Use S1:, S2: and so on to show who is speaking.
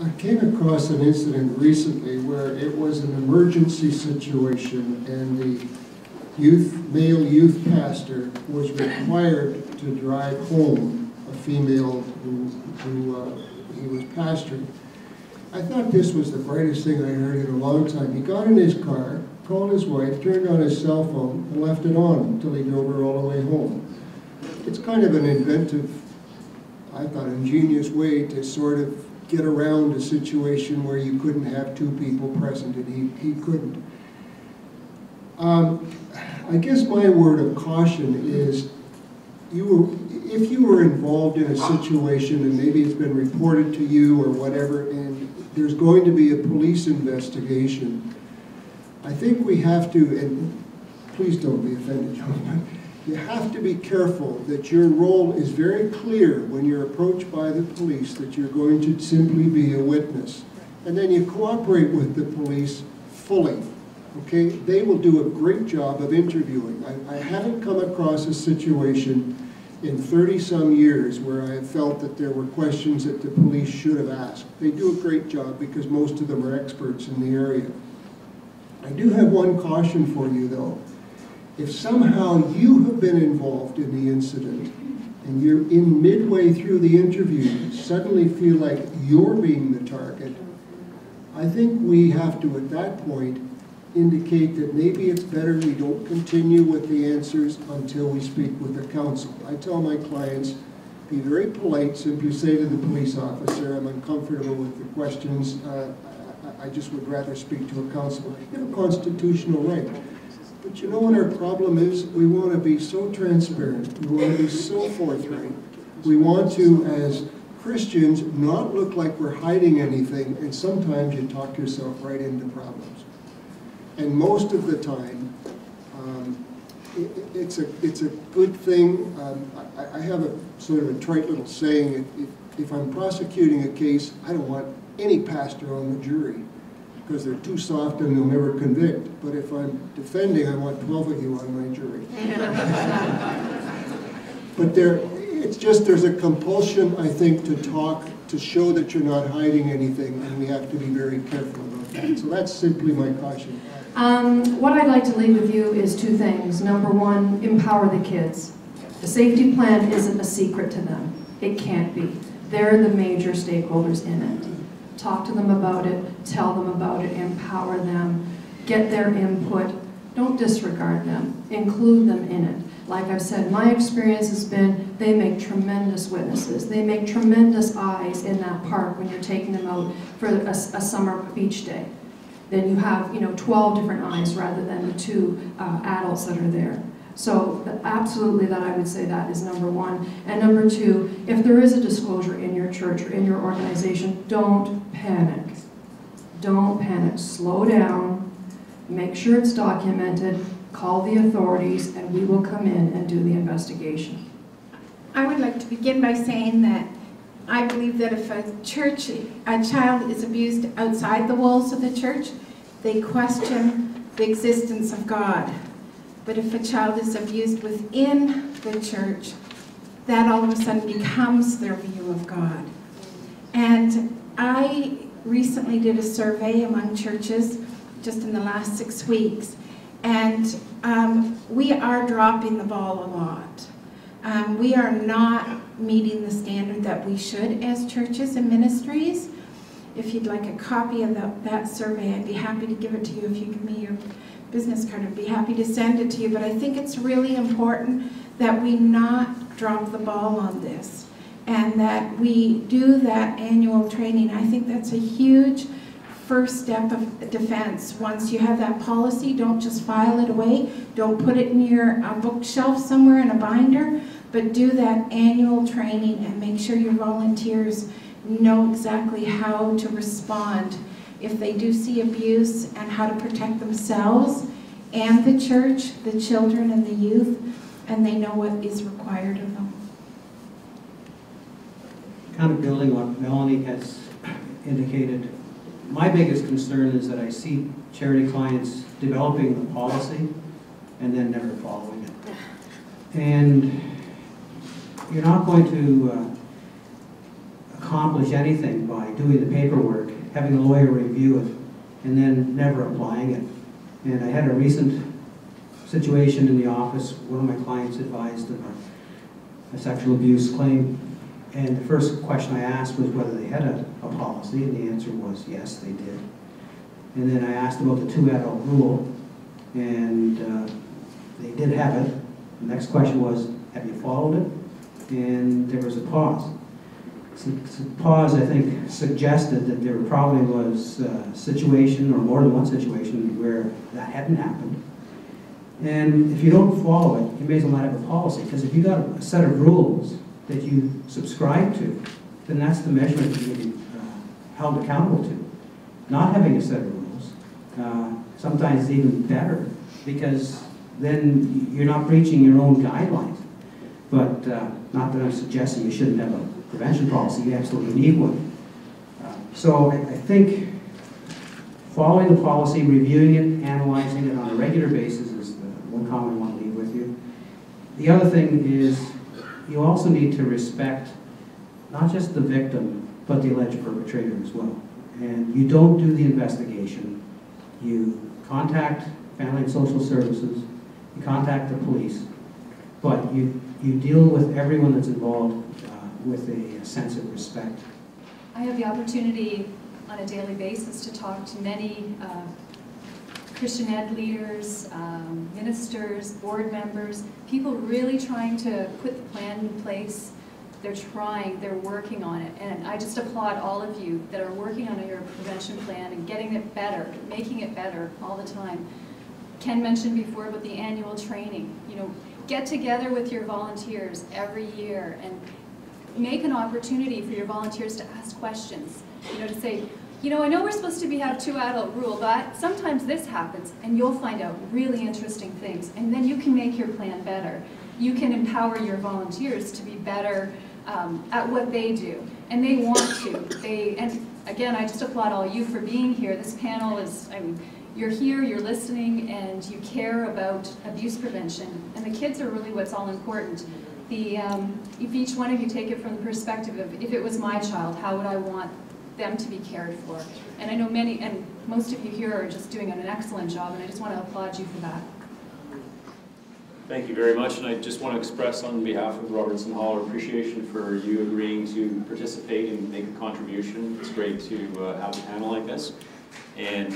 S1: I came across an incident recently where it was an emergency situation and the male youth pastor was required to drive home a female who he was pastoring. I thought this was the brightest thing I heard in a long time. He got in his car, called his wife, turned on his cell phone, and left it on until he drove her all the way home. It's kind of an inventive, I thought, ingenious way to sort of get around a situation where you couldn't have two people present, and he couldn't. I guess my word of caution is, if you were involved in a situation and maybe it's been reported to you or whatever, and there's going to be a police investigation, I think we have to, and please don't be offended, John, but you have to be careful that your role is very clear when you're approached by the police, that you're going to simply be a witness. And then you cooperate with the police fully. Okay, they will do a great job of interviewing. I haven't come across a situation in 30-some years where I have felt that there were questions that the police should have asked. They do a great job because most of them are experts in the area. I do have one caution for you though. If somehow you have been involved in the incident and you're in midway through the interview, suddenly feel like you're being the target, I think we have to at that point indicate that maybe it's better we don't continue with the answers until we speak with the counsel. I tell my clients, be very polite, simply say to the police officer, I'm uncomfortable with the questions, I just would rather speak to a counsel. You have a constitutional right. But you know what our problem is? We want to be so transparent, we want to be so forthright. We want to, as Christians, not look like we're hiding anything, and sometimes you talk yourself right into problems. And most of the time, it's a good thing. I have a sort of a trite little saying, if I'm prosecuting a case, I don't want any pastor on the jury because they're too soft and they'll never convict. But if I'm defending, I want 12 of you on my jury. But it's just there's a compulsion, I think, to talk, to show that you're not hiding anything, and we have to be very careful about that. So that's simply my caution.
S2: What I'd like to leave with you is two things. Number one, empower the kids. The safety plan isn't a secret to them. It can't be. They're the major stakeholders in it. Talk to them about it, tell them about it, empower them, get their input. Don't disregard them. Include them in it. Like I've said, my experience has been they make tremendous witnesses. They make tremendous eyes in that park when you're taking them out for a summer beach day. Then you have, 12 different eyes rather than the 2 adults that are there. So absolutely that I would say that is number one. And number 2, if there is a disclosure in your church or in your organization, don't panic. Don't panic. Slow down. Make sure it's documented. Call the authorities and we will come in and do the investigation.
S3: I would like to begin by saying that I believe that if a child is abused outside the walls of the church, they question the existence of God. But if a child is abused within the church, that all of a sudden becomes their view of God. And I recently did a survey among churches just in the last 6 weeks, and we are dropping the ball a lot. We are not meeting the standard that we should as churches and ministries. If you'd like a copy of that survey, I'd be happy to give it to you. If you give me your business card, I'd be happy to send it to you. But I think it's really important that we not drop the ball on this and that we do that annual training. I think that's a huge first step of defense. Once you have that policy, don't just file it away. Don't put it in your bookshelf somewhere in a binder, but do that annual training and make sure your volunteers know exactly how to respond if they do see abuse and how to protect themselves and the church, the children and the youth, and they know what is required of them.
S4: Kind of building what Melanie has indicated, my biggest concern is that I see charity clients developing the policy and then never following it. And you're not going to accomplish anything by doing the paperwork, having a lawyer review it, and then never applying it. And I had a recent situation in the office. One of my clients advised of a sexual abuse claim, and the first question I asked was whether they had a policy, and the answer was yes, they did. And then I asked about the 2-adult rule, and they did have it. The next question was, have you followed it? And there was a pause. So pause, I think, suggested that there probably was a situation, or more than one situation, where that hadn't happened. And if you don't follow it, you may as well not have a policy, because if you got a set of rules that you subscribe to, then that's the measurement that you're going to be held accountable to. Not having a set of rules, sometimes is even better, because then you're not breaching your own guidelines. But not that I'm suggesting you shouldn't have a prevention policy, you absolutely need one. So I think following the policy, reviewing it, analyzing it on a regular basis is the one comment I want to leave with you. The other thing is you also need to respect not just the victim, but the alleged perpetrator as well. And you don't do the investigation. You contact Family and Social Services, you contact the police, but you deal with everyone that's involved with a sense of respect.
S5: I have the opportunity on a daily basis to talk to many Christian ed leaders, ministers, board members, people really trying to put the plan in place. They're trying, they're working on it, and I just applaud all of you that are working on your prevention plan and getting it better, making it better all the time. Ken mentioned before about the annual training. You know, get together with your volunteers every year and make an opportunity for your volunteers to ask questions. You know, to say, you know, I know we're supposed to have 2-adult rule, but sometimes this happens, and you'll find out really interesting things, and then you can make your plan better. You can empower your volunteers to be better at what they do, and they want to. And again, I just applaud all you for being here. This panel is, I mean, you're here, you're listening, and you care about abuse prevention, and the kids are really what's all important. If each one of you take it from the perspective of, if it was my child, how would I want them to be cared for? And I know many, and most of you here are just doing an excellent job, and I just want to applaud you for that.
S6: Thank you very much, and I just want to express on behalf of Robertson Hall our appreciation for you agreeing to participate and make a contribution. It's great to have a panel like this. And